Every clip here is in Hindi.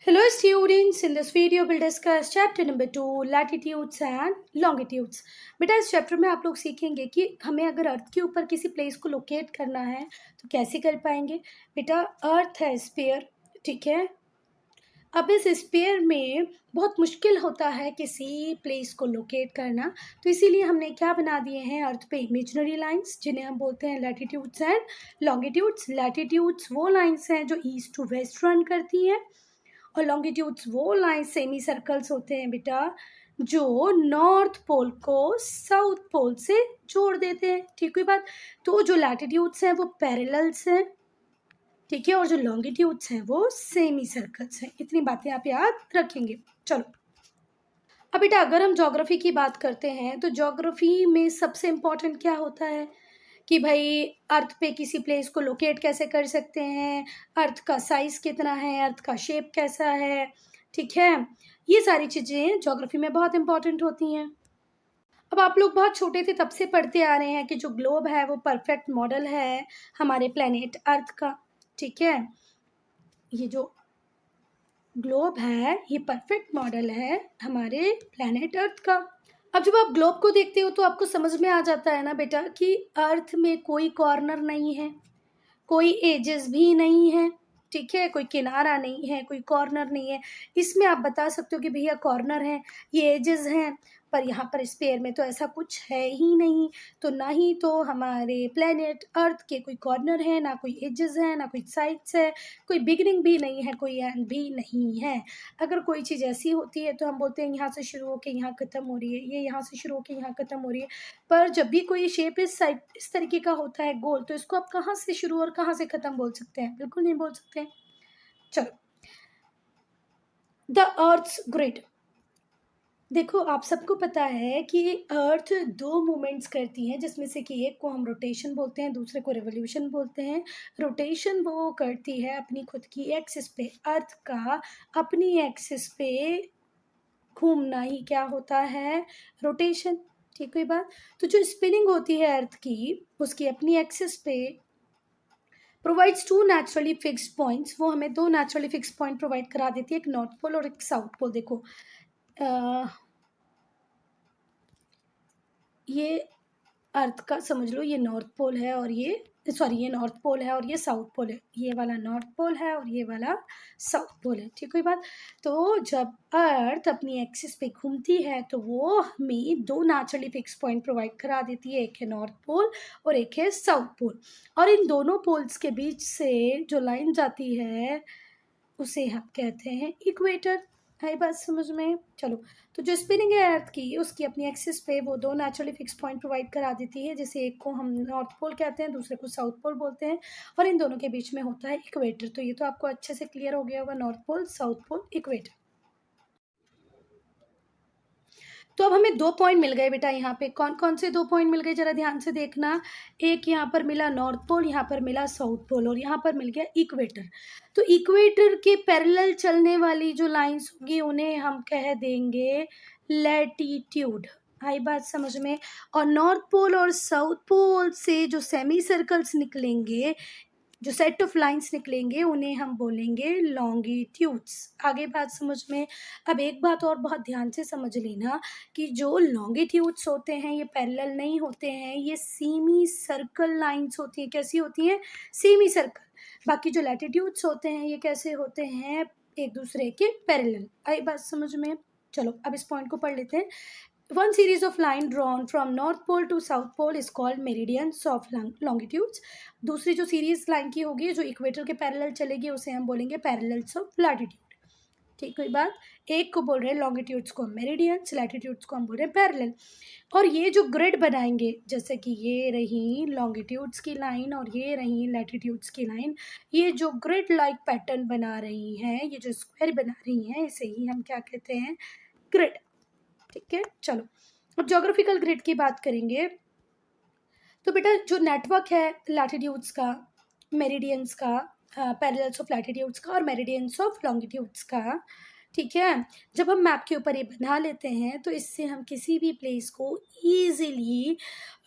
Hello students, in this video we'll discuss chapter number 2 latitudes and longitudes. बेटा इस चैप्टर में आप लोग सीखेंगे कि हमें अगर अर्थ के ऊपर किसी प्लेस को लोकेट करना है तो कैसे कर पाएंगे। बेटा अर्थ है स्फीयर, ठीक है। अब इस स्फीयर में बहुत मुश्किल होता है किसी प्लेस को लोकेट करना, तो इसीलिए हमने क्या बना दिए हैं अर्थ पे इमेजिनरी लाइंस, जिन्हें हम बोलते हैं लैटिट्यूड्स एंड लॉन्गिट्यूड्स। लैटिट्यूड्स वो लाइंस हैं जो ईस्ट टू वेस्ट रन करती हैं, और लॉन्गिट्यूड्स वो लाइन सेमी सर्कल्स होते हैं बेटा जो नॉर्थ पोल को साउथ पोल से जोड़ देते हैं। ठीक हुई बात। तो जो लैटिट्यूड्स हैं वो पैरेलल्स हैं, ठीक है, और जो लॉन्गिट्यूड्स हैं वो सेमी सर्कल्स हैं। इतनी बातें आप याद रखेंगे। चलो अब बेटा अगर हम ज्योग्राफी की बात करते हैं तो ज्योग्राफी में सबसे इम्पोर्टेंट क्या होता है कि भाई अर्थ पे किसी प्लेस को लोकेट कैसे कर सकते हैं, अर्थ का साइज कितना है, अर्थ का शेप कैसा है, ठीक है। ये सारी चीज़ें ज्योग्राफी में बहुत इंपॉर्टेंट होती हैं। अब आप लोग बहुत छोटे थे तब से पढ़ते आ रहे हैं कि जो ग्लोब है वो परफेक्ट मॉडल है हमारे प्लेनेट अर्थ का, ठीक है। ये जो ग्लोब है ये परफेक्ट मॉडल है हमारे प्लेनेट अर्थ का। अब जब आप ग्लोब को देखते हो तो आपको समझ में आ जाता है ना बेटा कि अर्थ में कोई कॉर्नर नहीं है, कोई एजेस भी नहीं है, ठीक है, कोई किनारा नहीं है, कोई कॉर्नर नहीं है। इसमें आप बता सकते हो कि भैया कॉर्नर है, ये एजेस हैं, पर यहाँ पर स्पेयर में तो ऐसा कुछ है ही नहीं। तो ना ही तो हमारे प्लेनेट अर्थ के कोई कॉर्नर है, ना कोई एजेस है, ना कोई साइड्स है, कोई बिगिनिंग भी नहीं है, कोई एंड भी नहीं है। अगर कोई चीज़ ऐसी होती है तो हम बोलते हैं यहाँ से शुरू होकर यहाँ ख़त्म हो रही है, ये यहाँ से शुरू होकर यहाँ ख़त्म हो रही है। पर जब भी कोई शेप इस तरीके का होता है गोल, तो इसको आप कहाँ से शुरू और कहाँ से ख़त्म बोल सकते हैं? बिल्कुल नहीं बोल सकते हैं। चलो द अर्थ्स ग्रिड, देखो आप सबको पता है कि अर्थ दो मूवमेंट्स करती है, जिसमें से कि एक को हम रोटेशन बोलते हैं, दूसरे को रिवोल्यूशन बोलते हैं। रोटेशन वो करती है अपनी खुद की एक्सिस पे, अर्थ का अपनी एक्सिस पे घूमना ही क्या होता है, रोटेशन। ठीक हुई बात। तो जो स्पिनिंग होती है अर्थ की उसकी अपनी एक्सिस पे provides two naturally fixed points, वो हमें दो नेचुरली फिक्स्ड पॉइंट प्रोवाइड करा देती है, एक नॉर्थ पोल और एक साउथ पोल। देखो ये अर्थ का समझ लो, ये नॉर्थ पोल है और ये ये नॉर्थ पोल है और ये साउथ पोल है, ये वाला नॉर्थ पोल है और ये वाला साउथ पोल है। ठीक हुई बात। तो जब अर्थ अपनी एक्सिस पे घूमती है तो वो हमें दो नेचुरली फिक्स पॉइंट प्रोवाइड करा देती है, एक है नॉर्थ पोल और एक है साउथ पोल। और इन दोनों पोल्स के बीच से जो लाइन जाती है उसे हम कहते हैं इक्वेटर। है बात समझ में? चलो, तो जो स्पिनिंग है अर्थ की उसकी अपनी एक्सिस पे वो दो नेचुरली फिक्स पॉइंट प्रोवाइड करा देती है, जैसे एक को हम नॉर्थ पोल कहते हैं, दूसरे को साउथ पोल बोलते हैं, और इन दोनों के बीच में होता है इक्वेटर। तो ये तो आपको अच्छे से क्लियर हो गया होगा, north pole, south pole, equator. तो अब हमें दो पॉइंट मिल गए बेटा, यहाँ पे कौन कौन से दो पॉइंट मिल गए जरा ध्यान से देखना। एक यहाँ पर मिला नॉर्थ पोल, यहाँ पर मिला साउथ पोल, और यहाँ पर मिल गया इक्वेटर। तो इक्वेटर के पैरेलल चलने वाली जो लाइंस होंगी उन्हें हम कह देंगे लैटिट्यूड। आई बात समझ में? और नॉर्थ पोल और साउथ पोल से जो सेमी सर्कल्स निकलेंगे, जो सेट ऑफ लाइंस निकलेंगे, उन्हें हम बोलेंगे लॉन्गिट्यूड्स। आगे बात समझ में? अब एक बात और बहुत ध्यान से समझ लेना कि जो लॉन्गिट्यूड्स होते हैं ये पैरेलल नहीं होते हैं, ये सेमी सर्कल लाइंस होती हैं। कैसी होती हैं? Semi circle. बाकी जो लैटिट्यूड्स होते हैं ये कैसे होते हैं? एक दूसरे के पैरेलल। आई बात समझ में? चलो अब इस पॉइंट को पढ़ लेते हैं। One series of line drawn from north pole to south pole is called meridians of longitudes. दूसरी जो सीरीज लाइन की होगी जो इक्वेटर के पैरेलल चलेगी उसे हम बोलेंगे पैरेलल्स ऑफ लैटिट्यूड। ठीक है बात। एक को बोल रहे हैं लॉन्गिट्यूड्स को मेरिडियंस, लैटिट्यूड्स को हम बोल रहे हैं पैरेलल। और ये जो ग्रिड बनाएंगे, जैसे कि ये रही लॉन्गिट्यूड्स की लाइन और ये रही लैटिट्यूड्स की लाइन, ये जो ग्रिड लाइक पैटर्न बना रही हैं, ये जो स्क्वायर बना रही हैं, इसे ही हम क्या कहते हैं? ग्रिड। ठीक है। चलो अब ज्योग्राफिकल ग्रिड की बात करेंगे। तो बेटा जो नेटवर्क है लैटिट्यूड्स का, मेरिडियंस का, पैरेलल्स ऑफ लैटिट्यूड्स का और मेरिडियंस ऑफ लॉन्गिट्यूड्स का, ठीक है? जब हम मैप के ऊपर ये बना लेते हैं तो इससे हम किसी भी प्लेस को ईज़िली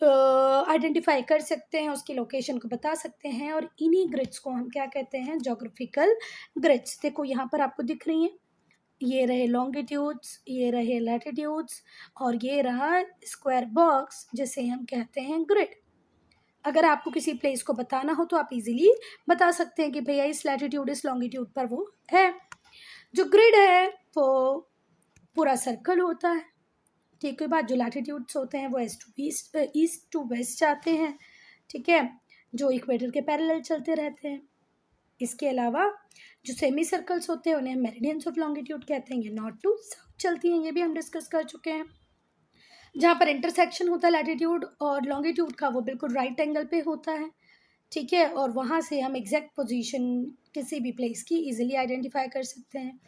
आइडेंटिफ़ाई कर सकते हैं, उसकी लोकेशन को बता सकते हैं और इन्हीं ग्रिड्स को हम क्या कहते हैं? Geographical grids. देखो यहाँ पर आपको दिख रही हैं, ये रहे लॉन्गिट्यूड्स, ये रहे लैटिट्यूड्स और ये रहा स्क्वायर बॉक्स जिसे हम कहते हैं ग्रिड। अगर आपको किसी प्लेस को बताना हो तो आप ईज़िली बता सकते हैं कि भैया इस लैटिट्यूड, इस लॉन्गिट्यूड पर वो है। जो ग्रिड है वो पूरा सर्कल होता है। ठीक है, बाद जो लैटिट्यूड्स होते हैं वो ईस्ट टू वेस्ट जाते हैं। ठीक है, जो इक्वेटर के पैरेलल चलते रहते हैं। इसके अलावा जो सेमी सर्कल्स होते हैं उन्हें हम मेरिडियंस ऑफ लॉन्गिट्यूड कहते हैं, ये नॉर्थ टू साउथ चलती हैं, ये भी हम डिस्कस कर चुके हैं। जहाँ पर इंटरसेक्शन होता है लैटिट्यूड और लॉन्गिट्यूड का वो बिल्कुल राइट एंगल पे होता है। ठीक है, और वहाँ से हम एग्जैक्ट पोजीशन किसी भी प्लेस की इजीली आइडेंटिफाई कर सकते हैं।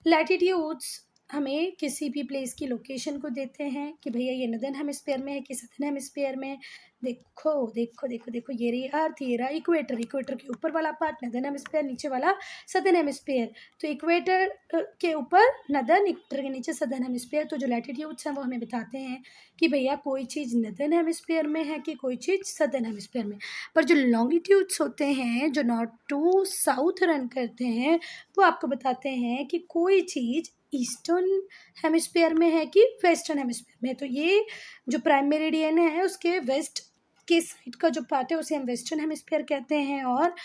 लैटिट्यूड्स हमें किसी भी प्लेस की लोकेशन को देते हैं कि भैया ये नदर्न हेमिस्फीयर में है कि साउथर्न हेमिस्फीयर में है। देखो देखो देखो देखो, ये रही अर्थ, ये रहा इक्वेटर, इक्वेटर के ऊपर वाला पार्ट नदर्न हेमिस्फीयर, नीचे वाला सदर्न हेमिस्फीयर। तो इक्वेटर के ऊपर नदर्न, इक्वेटर के नीचे सदर्न हेमिस्फीयर। तो जो लैटिट्यूड्स हैं वो हमें बताते हैं कि भैया कोई चीज़ नदर्न हेमिस्फीयर में है कि कोई चीज़ सदर्न हेमिस्फीयर में। पर जो लॉन्गिट्यूड्स होते हैं जो नॉर्थ टू साउथ रन करते हैं वो आपको बताते हैं कि कोई चीज़ ईस्टर्न हेमिस्फीयर में है कि वेस्टर्न हेमिस्फीयर में है। तो ये जो प्राइम मेरिडियन है उसके वेस्ट के साइड का जो पार्ट है उसे हम वेस्टर्न हेमिस्फीयर कहते हैं और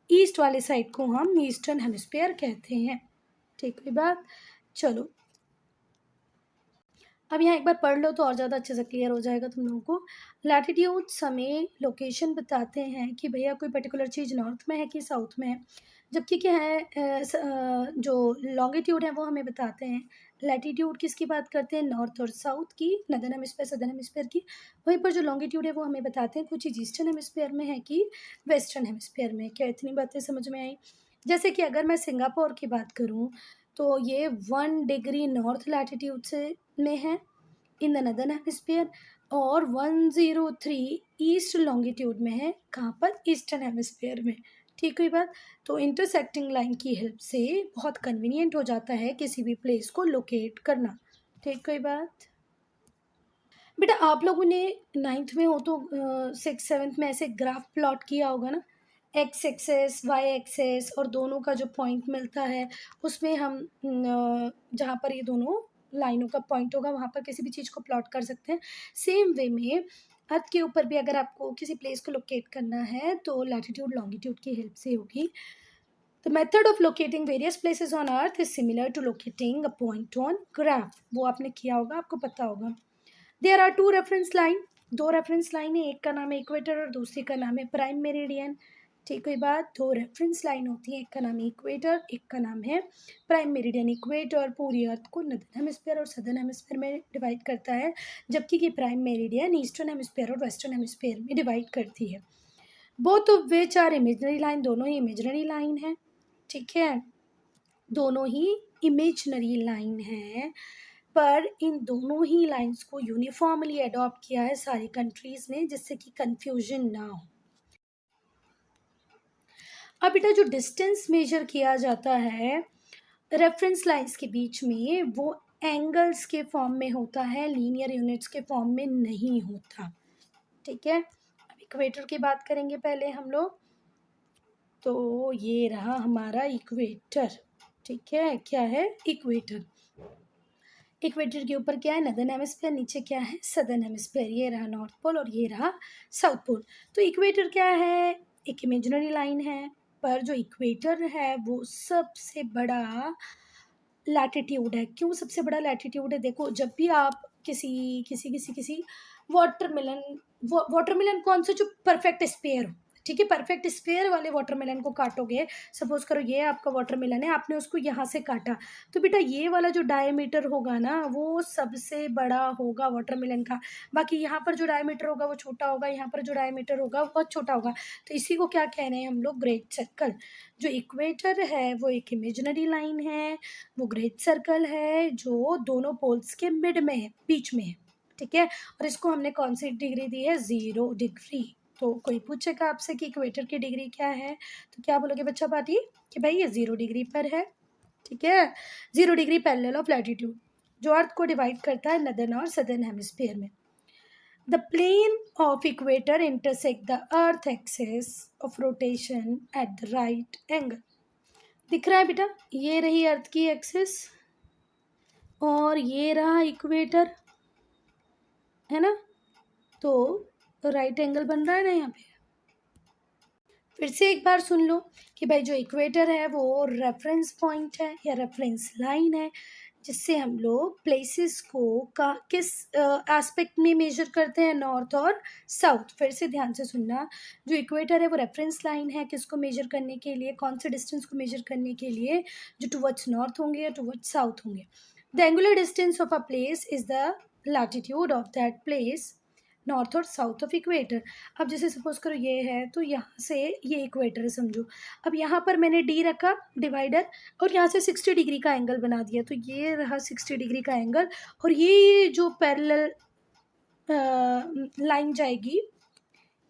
ईस्ट वाले साइड को हम ईस्टर्न हेमिस्फीयर कहते हैं। ठीक है बात, चलो अब यहाँ एक बार पढ़ लो तो और ज़्यादा अच्छे से क्लियर हो जाएगा तुम लोगों को। लैटिट्यूड्स हमें लोकेशन बताते हैं कि भैया कोई पर्टिकुलर चीज़ नॉर्थ में है कि साउथ में है, जबकि क्या है जो लॉन्गिट्यूड है वो हमें बताते हैं। लैटिट्यूड किसकी बात करते हैं? नॉर्थ और साउथ की, नदर्न हेमिस्फीयर सदर्न हेमिस्फीयर की। वहीं पर जो लॉन्गिट्यूड है वो हमें बताते हैं कुछ चीज़ ईस्टर्न हेमिस्फीयर में है कि वेस्टर्न हेमिस्फीयर में। क्या इतनी बातें समझ में आई? जैसे कि अगर मैं सिंगापुर की बात करूँ तो ये 1 डिग्री नॉर्थ लैटिट्यूड से में है इन द नदर्न हेमिस्फीयर और 103 ईस्ट लॉन्गिट्यूड में है, कहाँ पर? ईस्टर्न हेमिस्फीयर में। ठीक हुई बात। तो इंटरसेक्टिंग लाइन की हेल्प से बहुत कन्वीनियंट हो जाता है किसी भी प्लेस को लोकेट करना। ठीक हुई बात। बेटा आप लोगों ने 9th में हो तो 6th 7th में ऐसे ग्राफ प्लॉट किया होगा ना, एक्स एक्सेस वाई एक्सेस और दोनों का जो पॉइंट मिलता है उसमें हम जहाँ पर ये दोनों लाइनों का पॉइंट होगा वहाँ पर किसी भी चीज़ को प्लॉट कर सकते हैं। सेम वे में अर्थ के ऊपर भी अगर आपको किसी प्लेस को लोकेट करना है तो लैटिट्यूड लॉन्गिट्यूड की हेल्प से होगी। The method of locating various places on earth is similar to locating a point on graph. वो आपने किया होगा, आपको पता होगा। There are 2 reference line, 2 reference line है, एक का नाम है इक्वेटर और दूसरी का नाम है प्राइम मेरिडियन। ठीक है बात, 2 रेफरेंस लाइन होती है, एक का नाम है इक्वेटर, एक का नाम है प्राइम मेरिडियन। इक्वेटर पूरी अर्थ को नदर्न हेमिस्फीयर और सदर्न हेमिस्फीयर में डिवाइड करता है, जबकि कि प्राइम मेरिडियन ईस्टर्न हेमिस्फीयर और वेस्टर्न हेमिस्फीयर में डिवाइड करती है। Both of which are imaginary line, दोनों ही इमेजनरी लाइन है। ठीक है, दोनों ही इमेजनरी लाइन है, पर इन दोनों ही लाइंस को यूनिफॉर्मली अडॉप्ट किया है सारी कंट्रीज ने जिससे कि कंफ्यूजन ना हो। अब बेटा जो डिस्टेंस मेजर किया जाता है रेफरेंस लाइंस के बीच में वो एंगल्स के फॉर्म में होता है, लीनियर यूनिट्स के फॉर्म में नहीं होता। ठीक है, अब इक्वेटर की बात करेंगे पहले हम लोग। तो ये रहा हमारा इक्वेटर। ठीक है, क्या है? इक्वेटर। इक्वेटर के ऊपर क्या है? नदर्न हेमिस्फीयर, नीचे क्या है? Southern hemisphere. ये रहा नॉर्थ पोल और ये रहा साउथ पोल। तो इक्वेटर क्या है? एक इमेजिनरी लाइन है, पर जो इक्वेटर है वो सबसे बड़ा लैटिट्यूड है। क्यों सबसे बड़ा लैटिट्यूड है? देखो जब भी आप किसी किसी किसी किसी वाटरमेलन, वाटरमेलन कौन सा? जो परफेक्ट स्पेयर हो। ठीक है, परफेक्ट स्पेयर वाले वाटरमेलन को काटोगे, सपोज करो ये आपका वाटरमेलन है, आपने उसको यहाँ से काटा, तो बेटा ये वाला जो डायमीटर होगा ना वो सबसे बड़ा होगा वाटरमेलन का। बाकी यहाँ पर जो डायमीटर होगा वो छोटा होगा, यहाँ पर जो डायमीटर होगा वो बहुत छोटा होगा। तो इसी को क्या कह रहे हैं हम लोग? Great circle. जो इक्वेटर है वो एक इमेजिनरी लाइन है, वो ग्रेट सर्कल है जो दोनों पोल्स के मिड में है, बीच में है। ठीक है, और इसको हमने कौन सी डिग्री दी है? 0 डिग्री। तो कोई पूछेगा आपसे कि इक्वेटर की डिग्री क्या है तो क्या बोलोगे बच्चा पार्टी? कि भाई ये 0 डिग्री पर है। ठीक है, 0 डिग्री पैरेलल ऑफ लैटिट्यूड, जो अर्थ को डिवाइड करता है नदर्न और सदर्न हेमिस्फीयर में। The plane of equator intersect the earth axis of rotation at the right angle. दिख रहा है बेटा, ये रही अर्थ की एक्सिस और ये रहा इक्वेटर, है ना, तो राइट एंगल बन रहा है ना यहाँ पे। फिर से एक बार सुन लो कि भाई जो इक्वेटर है वो रेफरेंस पॉइंट है या रेफरेंस लाइन है, जिससे हम लोग प्लेसेस को किस एस्पेक्ट में मेजर करते हैं, नॉर्थ और साउथ। फिर से ध्यान से सुनना, जो इक्वेटर है वो रेफरेंस लाइन है किसको मेजर करने के लिए, कौन से डिस्टेंस को मेजर करने के लिए, जो टुवर्ड्स नॉर्थ होंगे या टुवर्ड्स साउथ होंगे। The angular distance of a place is the latitude of that place, north और साउथ ऑफ इक्वेटर। अब जैसे सपोज करो ये है, तो यहाँ से ये इक्वेटर है समझो। अब यहाँ पर मैंने डी रखा डिवाइडर और यहाँ से 60 डिग्री का एंगल बना दिया, तो ये रहा 60 डिग्री का एंगल। और ये जो पैरेलल लाइन जाएगी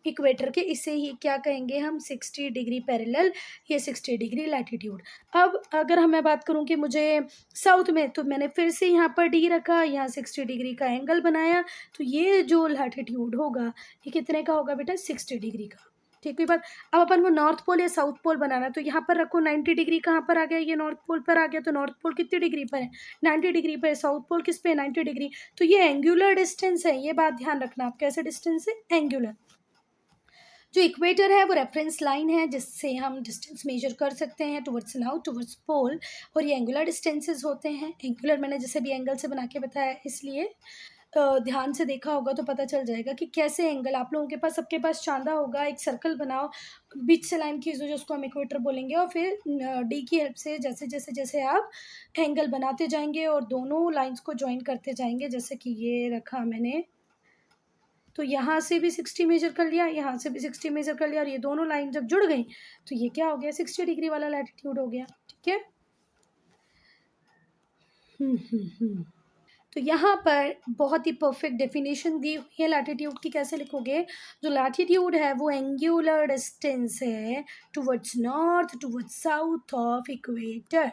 इक्वेटर के, इसे ही क्या कहेंगे हम, 60 डिग्री पैरेलल, ये 60 डिग्री लैटिट्यूड। अब अगर मैं बात करूं कि मुझे साउथ में, तो मैंने फिर से यहाँ पर डी रखा, यहाँ 60 डिग्री का एंगल बनाया, तो ये जो लैटिट्यूड होगा ये कितने का होगा बेटा, 60 डिग्री का। ठीक है बात। अब अपन को नॉर्थ पोल या साउथ पोल बनाना, तो यहाँ पर रखो 90 डिग्री, कहाँ पर आ गया, ये नॉर्थ पोल पर आ गया, तो नॉर्थ पोल कितनी डिग्री पर है, 90 डिग्री पर। साउथ पोल किस पे, 90 डिग्री। तो ये एंगुलर डिस्टेंस है, ये बात ध्यान रखना आप, कैसे डिस्टेंस है, एंगुलर। जो इक्वेटर है वो रेफरेंस लाइन है जिससे हम डिस्टेंस मेजर कर सकते हैं टुवर्ड्स नाउथ, टुवर्ड्स पोल। और ये एंगुलर डिस्टेंसेस होते हैं। एंगुलर मैंने जैसे भी एंगल से बना के बताया, इसलिए ध्यान से देखा होगा तो पता चल जाएगा कि कैसे एंगल। आप लोगों के पास, सबके पास चांदा होगा, एक सर्कल बनाओ, बीच से लाइन खींचो जिसको हम इक्वेटर बोलेंगे, और फिर डी की हेल्प से जैसे जैसे जैसे आप एंगल बनाते जाएंगे और दोनों लाइन्स को ज्वाइन करते जाएंगे, जैसे कि ये रखा मैंने, तो यहाँ से भी 60 मेजर कर लिया, यहाँ से भी 60 मेजर कर लिया, और ये दोनों लाइन जब जुड़ गई तो ये क्या हो गया, 60 डिग्री वाला लैटिट्यूड हो गया। ठीक है। तो यहाँ पर बहुत ही परफेक्ट डेफिनेशन दी हुई है लैटिट्यूड की। कैसे लिखोगे, जो लैटिट्यूड है वो एंगुलर डिस्टेंस है towards north, towards south of equator.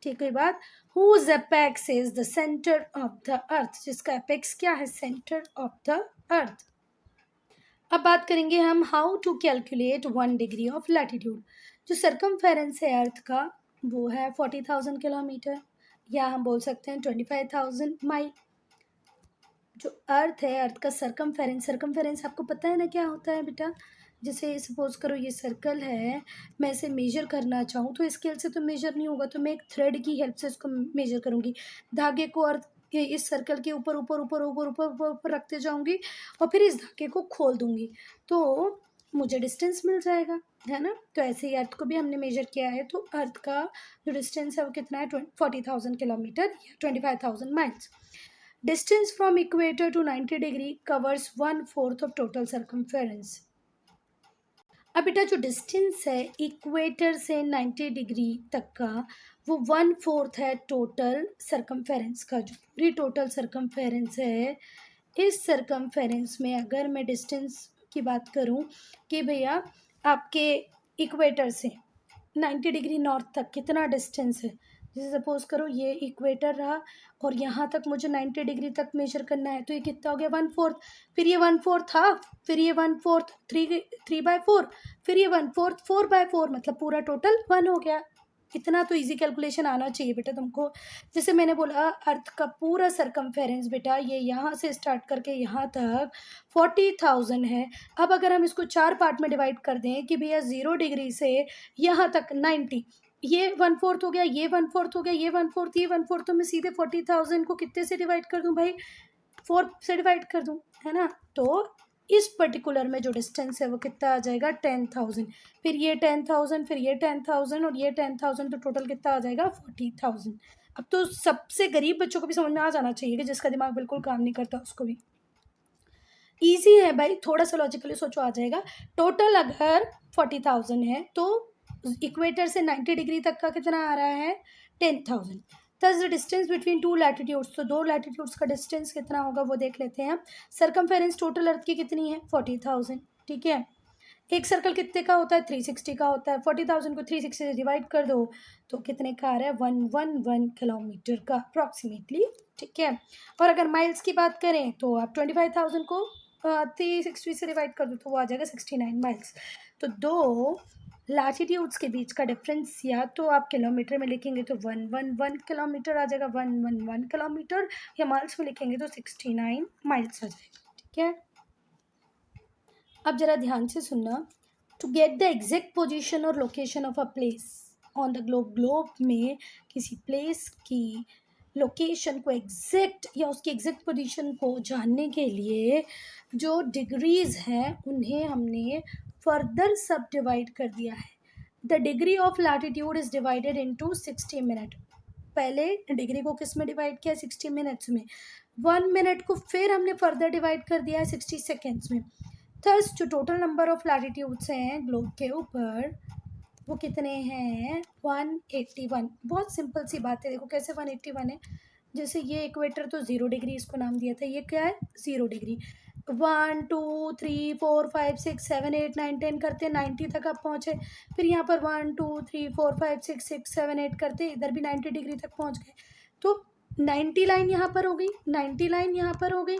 ठीक है बात। Whose apex is the centre of the earth, जिसका एपेक्स क्या है, सेंटर ऑफ द अर्थ। अब बात करेंगे हम how to calculate 1 degree of latitude. जो सरकमफेरेंस है अर्थ का वो है 40,000 किलोमीटर, या हम बोल सकते हैं 25,000 माइल। जो अर्थ है, अर्थ का सरकमफेरेंस, सरकमफेरेंस आपको पता है ना क्या होता है बेटा। जैसे सपोज करो ये सर्कल है, मैं इसे मेजर करना चाहूँ तो स्केल से तो मेजर नहीं होगा, तो मैं एक थ्रेड की हेल्प से इसको मेजर करूँगी। धागे को अर्थ के इस सर्कल के ऊपर ऊपर ऊपर ऊपर ऊपर ऊपर ऊपर रखते जाऊँगी और फिर इस धागे को खोल दूँगी, तो मुझे डिस्टेंस मिल जाएगा, है ना। तो ऐसे ही अर्थ को भी हमने मेजर किया है, तो अर्थ का जो डिस्टेंस है वो कितना है, 40,000 किलोमीटर या 25,000 miles. Distance from equator to 90 degree covers 1/4 of total circumference. अब बेटा जो डिस्टेंस है इक्वेटर से 90 डिग्री तक का, वो 1/4 है टोटल सरकमफेरेंस का। जो पूरी टोटल सरकमफेरेंस है, इस सरकमफेरेंस में अगर मैं डिस्टेंस की बात करूं कि भैया आपके इक्वेटर से 90 डिग्री नॉर्थ तक कितना डिस्टेंस है, जैसे सपोज करो ये इक्वेटर रहा और यहाँ तक मुझे 90 डिग्री तक मेजर करना है, तो ये कितना हो गया, 1/4। फिर ये 1/4 हाफ, फिर ये 1/4 3/4, फिर ये 1/4 4/4, मतलब पूरा टोटल 1 हो गया। इतना तो इजी कैलकुलेशन आना चाहिए बेटा तुमको। जैसे मैंने बोला अर्थ का पूरा सरकमफेरेंस बेटा ये यहाँ से स्टार्ट करके यहाँ तक 40,000 है। अब अगर हम इसको 4 पार्ट में डिवाइड कर दें कि भैया 0 डिग्री से यहाँ तक 90, ये 1/4 हो गया, ये 1/4 हो गया, ये 1/4, ये 1/4, तो मैं सीधे 40,000 को कितने से डिवाइड कर दूं भाई, 4 से डिवाइड कर दूं, है ना। तो इस पर्टिकुलर में जो डिस्टेंस है वो कितना आ जाएगा, 10,000। फिर ये 10,000, फिर ये 10,000 और ये 10,000, तो टोटल कितना आ जाएगा, 40,000। अब तो सबसे गरीब बच्चों को भी समझ में आ जाना चाहिए कि जिसका दिमाग बिल्कुल काम नहीं करता उसको भी ईजी है भाई, थोड़ा सा लॉजिकली सोचो आ जाएगा। टोटल अगर 40,000 है तो इक्वेटर से 90 डिग्री तक का कितना आ रहा है, 10,000। दस द डिस्टेंस बिटवीन 2 लैटिट्यूड्स, तो 2 लैटिट्यूड्स का डिस्टेंस कितना होगा वो देख लेते हैं। सरकमफेरेंस टोटल अर्थ की कितनी है, 40,000। ठीक है। एक सर्कल कितने का होता है? 360 का होता है। 40,000 को 360 से डिवाइड कर दो तो कितने का आ रहा है? 111 किलोमीटर का अप्रॉक्सीमेटली, ठीक है। और अगर माइल्स की बात करें तो आप 25,000 को 360 से डिवाइड कर दो तो वो आ जाएगा 69 माइल्स। तो दो लैटिट्यूड्स के बीच का डिफरेंस या तो आप किलोमीटर में लिखेंगे तो 111 किलोमीटर आ जाएगा, 111 किलोमीटर, या माइल्स में लिखेंगे तो 69 माइल्स आ जाएगा, ठीक है। अब जरा ध्यान से सुनना। To get the exact position और location of a place on the globe में किसी प्लेस की लोकेशन को एग्जैक्ट या उसकी एग्जैक्ट पोजीशन को जानने के लिए जो डिग्रीज हैं उन्हें हमने फर्दर सब डिवाइड कर दिया है। The degree of latitude is divided into 60 minute. पहले डिग्री को किस में डिवाइड किया? 60 मिनट्स में। 1 मिनट को फिर हमने फर्दर डिवाइड कर दिया है 60 सेकेंड्स में। थर्स जो टोटल नंबर ऑफ लैटिट्यूड्स हैं ग्लोब के ऊपर वो कितने हैं? 181। बहुत सिंपल सी बात है, देखो कैसे 181 है। जैसे ये इक्वेटर तो 0 डिग्री इसको नाम दिया था, ये क्या है? 0 डिग्री। 1 2 3 4 5 6 7 8 9 10 करते 90 तक आप पहुँचे। फिर यहाँ पर 1 2 3 4 5 6 6 7 8 करते इधर भी 90 डिग्री तक पहुँच गए। तो 90 लाइन यहाँ पर हो गई, 90 लाइन यहाँ पर हो गई,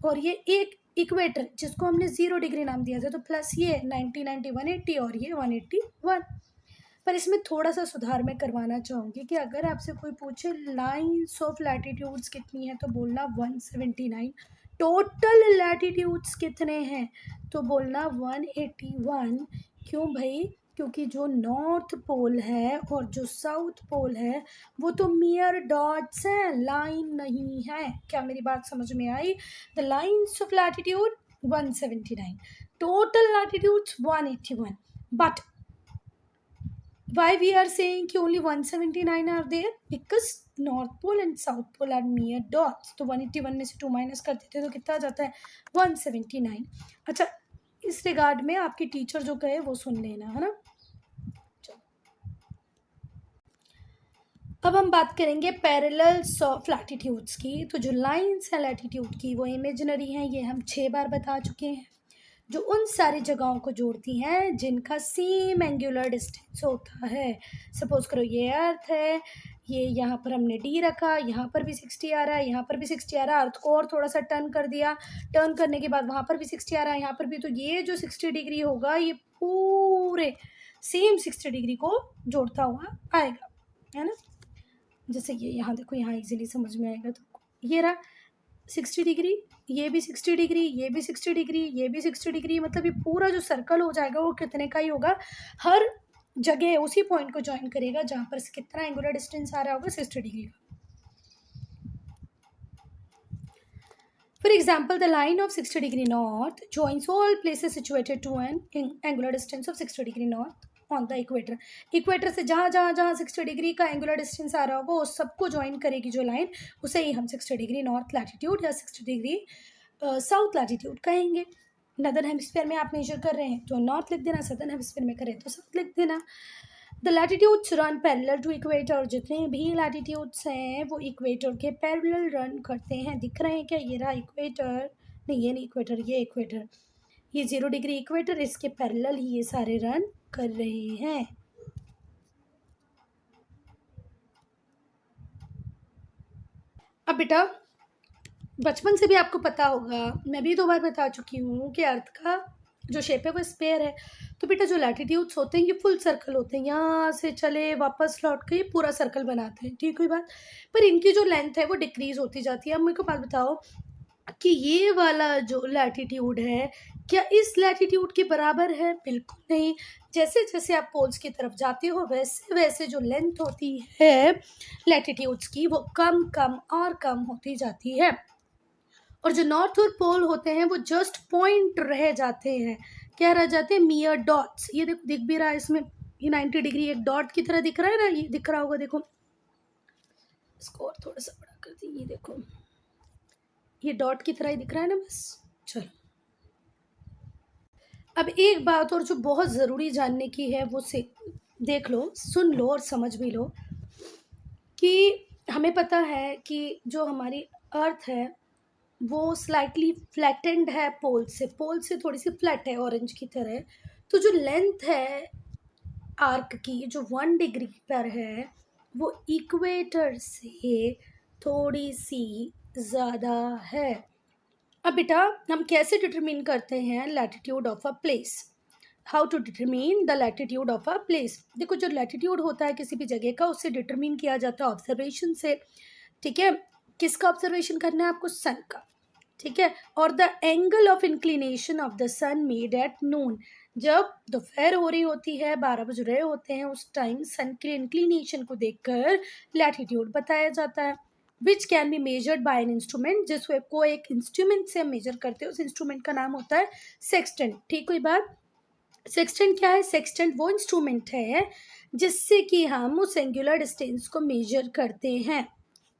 और ये एक इक्वेटर जिसको हमने 0 डिग्री नाम दिया था, तो प्लस ये 90 90 180 और ये 181। पर इसमें थोड़ा सा सुधार मैं करवाना चाहूँगी कि अगर आपसे कोई पूछे लाइन्स ऑफ लैटिट्यूड्स कितनी है तो बोलना 179। टोटल लैटिट्यूड्स कितने हैं तो बोलना 181। क्यों भाई? क्योंकि जो नॉर्थ पोल है और जो साउथ पोल है वो तो मियर डॉट्स हैं, लाइन नहीं है। क्या मेरी बात समझ में आई? The lines of latitude 179, total latitudes 181, but why we are saying कि only 179 are there? Because North Pole and South Pole are mere dots. तो 181 में से 2 माइनस कर देते तो कितना आ जाता है? 179। अच्छा, इस रिगार्ड में आपकी टीचर जो कहे वो सुन लेना, है ना। अब हम बात करेंगे पैरेलल्स ऑफ लैटिट्यूड्स की। तो जो लाइंस हैं लैटिट्यूड की वो इमेजिनरी हैं, ये हम 6 बार बता चुके हैं, जो उन सारी जगहों को जोड़ती हैं जिनका सेम एंगुलर डिस्टेंस होता है। सपोज करो ये अर्थ है, ये यहाँ पर हमने डी रखा, यहाँ पर भी 60 आ रहा है, यहाँ पर भी 60 आ रहा है, अर्थ को और थोड़ा सा टर्न कर दिया, टर्न करने के बाद वहाँ पर भी 60 आ रहा है, यहाँ पर भी, तो ये जो 60 डिग्री होगा ये पूरे सेम 60 डिग्री को जोड़ता हुआ आएगा, है ना। जैसे ये यहाँ देखो, यहाँ इजीली समझ में आएगा। तो ये रहा 60 डिग्री, ये भी 60 डिग्री, ये भी 60 डिग्री, ये भी 60 डिग्री, मतलब ये पूरा जो सर्कल हो जाएगा वो कितने का ही होगा? हर जगह उसी पॉइंट को ज्वाइन करेगा जहाँ पर कितना एंगुलर डिस्टेंस आ रहा होगा? 60 डिग्री का। For example, the line of 60 degree north joins all places situated to an angular distance of 60 degree north on the equator. Equator से जहाँ जहाँ जहाँ 60 डिग्री का एंगुलर डिस्टेंस आ रहा होगा उस सबको ज्वाइन करेगी जो लाइन, उसे ही हम 60 डिग्री नॉर्थ लैटिट्यूड या 60 डिग्री साउथ लैटिट्यूड कहेंगे। नदर्न हेमिस्फीयर में आप मेजर कर रहे हैं तो नॉर्थ लिख देना, सदर्न हेमिस्फीयर में करें तो साउथ लिख देना। The latitudes run parallel to equator. जितने भी लैटिट्यूड्स हैं वो इक्वेटर के पैरेलल रन करते हैं। दिख रहे हैं क्या? ये रहा इक्वेटर, नहीं ये नहीं इक्वेटर, ये इक्वेटर, ये 0 डिग्री इक्वेटर, इसके पैरेलल ही ये सारे रन कर रहे हैं। अब बेटा बचपन से भी आपको पता होगा, मैं भी 2 बार बता चुकी हूँ कि अर्थ का जो शेप है वो स्पेयर है। तो बेटा जो लैटिट्यूड्स होते हैं ये फुल सर्कल होते हैं, यहाँ से चले वापस लौट के ये पूरा सर्कल बनाते हैं, ठीक हुई बात। पर इनकी जो लेंथ है वो डिक्रीज होती जाती है। अब मेरे को बात बताओ कि ये वाला जो लैटिट्यूड है क्या इस लैटिट्यूड के बराबर है? बिल्कुल नहीं। जैसे जैसे आप पोल्स की तरफ जाते हो वैसे वैसे जो लेंथ होती है लैटिट्यूड्स की वो कम कम और कम होती जाती है, और जो नॉर्थ और पोल होते हैं वो जस्ट पॉइंट रह जाते हैं। क्या रह जाते हैं? मियर डॉट्स। ये देखो दिख भी रहा है इसमें, ये 90 डिग्री एक डॉट की तरह दिख रहा है ना, ये दिख रहा होगा, देखो इसको और थोड़ा सा बड़ा कर दी, ये देखो ये डॉट की तरह ही दिख रहा है ना, बस। चलो अब एक बात और जो बहुत ज़रूरी जानने की है वो से देख लो, सुन लो और समझ भी लो कि हमें पता है कि जो हमारी अर्थ है वो स्लाइटली फ्लैटेंड है पोल से थोड़ी सी फ्लैट है ऑरेंज की तरह। तो जो लेंथ है आर्क की जो 1 डिग्री पर है वो इक्वेटर से थोड़ी सी ज़्यादा है। अब बेटा हम कैसे डिटरमिन करते हैं latitude of a place? How to determine the latitude of a place? देखो जो लैटिट्यूड होता है किसी भी जगह का उससे डिटरमिन किया जाता है ऑब्जर्वेशन से। ठीक है, किसका ऑब्जर्वेशन करना है आपको? सन का। ठीक है, और the angle of inclination of the sun made at noon, जब दोपहर हो रही होती है 12 बज रहे होते हैं उस टाइम सन के इंक्लिनेशन को देखकर लैटिट्यूड बताया जाता है। Which can be measured by an instrument, जिसको एक इंस्ट्रूमेंट से हम मेजर करते हैं, उस इंस्ट्रूमेंट का नाम होता है सेक्सटेंट। ठीक हुई बात? सेक्सटेंट क्या है? सेक्सटेंट वो इंस्ट्रूमेंट है जिससे कि हम उस एंगुलर डिस्टेंस को मेजर करते हैं।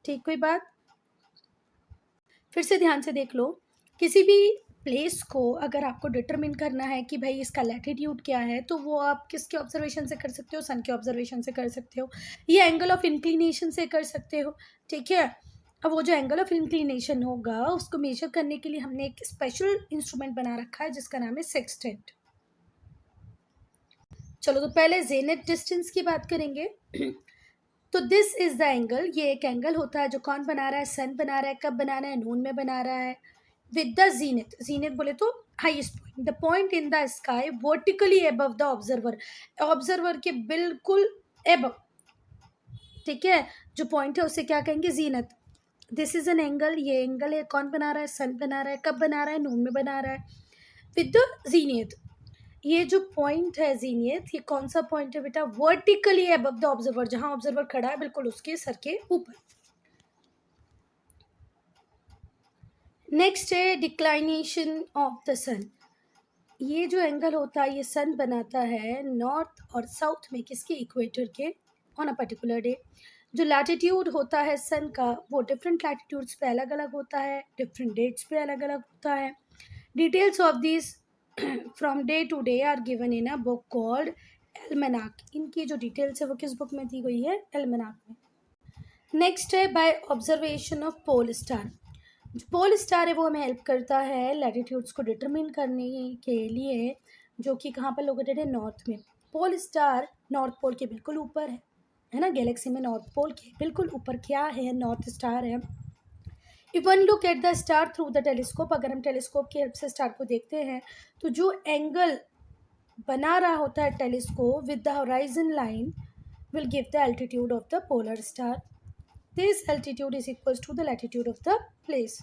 ठीक हुई बात? फिर से ध्यान से देख लो, किसी भी प्लेस को अगर आपको डिटरमिन करना है कि भाई इसका लैटिट्यूड क्या है, तो वो आप किसके ऑब्जर्वेशन से कर सकते हो? सन के ऑब्जर्वेशन से कर सकते हो, ये एंगल ऑफ इंक्लिनेशन से कर सकते हो। ठीक है, अब वो जो एंगल ऑफ इंक्लिनेशन होगा उसको मेजर करने के लिए हमने एक स्पेशल इंस्ट्रूमेंट बना रखा है जिसका नाम है सेक्सटेंट। चलो तो पहले जेनेट डिस्टेंस की बात करेंगे। तो दिस इज द एंगल, ये एक एंगल होता है जो कौन बना रहा है? सन बना रहा है। कब बना रहा है? नून में बना रहा है। विद द जीनेथ, जीनेथ बोले तो highest point, the point in the sky vertically above the observer, observer के बिल्कुल अबव। ठीक है, जो पॉइंट है उसे क्या कहेंगे? जीनत। दिस इज एन एंगल, ये एंगल है कौन बना रहा है? सन बना रहा है। कब बना रहा है? नून में बना रहा है। विद द जीनियत, ये जो पॉइंट है जीनियत, ये कौन सा पॉइंट है बेटा? वर्टिकली अबव द ऑब्जर्वर, जहां ऑब्जर्वर खड़ा है बिल्कुल उसके सर के ऊपर। नेक्स्ट है डिक्लाइनेशन ऑफ द सन। ये जो एंगल होता है ये सन बनाता है नॉर्थ और साउथ में, किसके? इक्वेटर के, ऑन अ पर्टिकुलर डे। जो लैटिट्यूड होता है सन का वो डिफरेंट लैटिट्यूड्स पे अलग अलग होता है, डिफरेंट डेट्स पे अलग अलग होता है। Details of this from day to day are given in a book called almanac. इनकी जो डिटेल्स है वो किस बुक में दी गई है? एल्मेनाक में। नेक्स्ट है by observation of pole star. जो पोल स्टार है वो हमें हेल्प करता है लैटिट्यूड्स को डिटरमिन करने के लिए, जो कि कहाँ पर लोकेटेड है? नॉर्थ में। पोल स्टार नॉर्थ पोल के बिल्कुल ऊपर है ना, गैलेक्सी में नॉर्थ पोल के बिल्कुल ऊपर क्या है? नॉर्थ स्टार है। If one look at the star through the telescope, अगर हम टेलीस्कोप की हेल्प से स्टार को देखते हैं तो जो एंगल बना रहा होता है telescope with the horizon line will give the altitude of the polar star. This altitude is equals to the latitude of the place.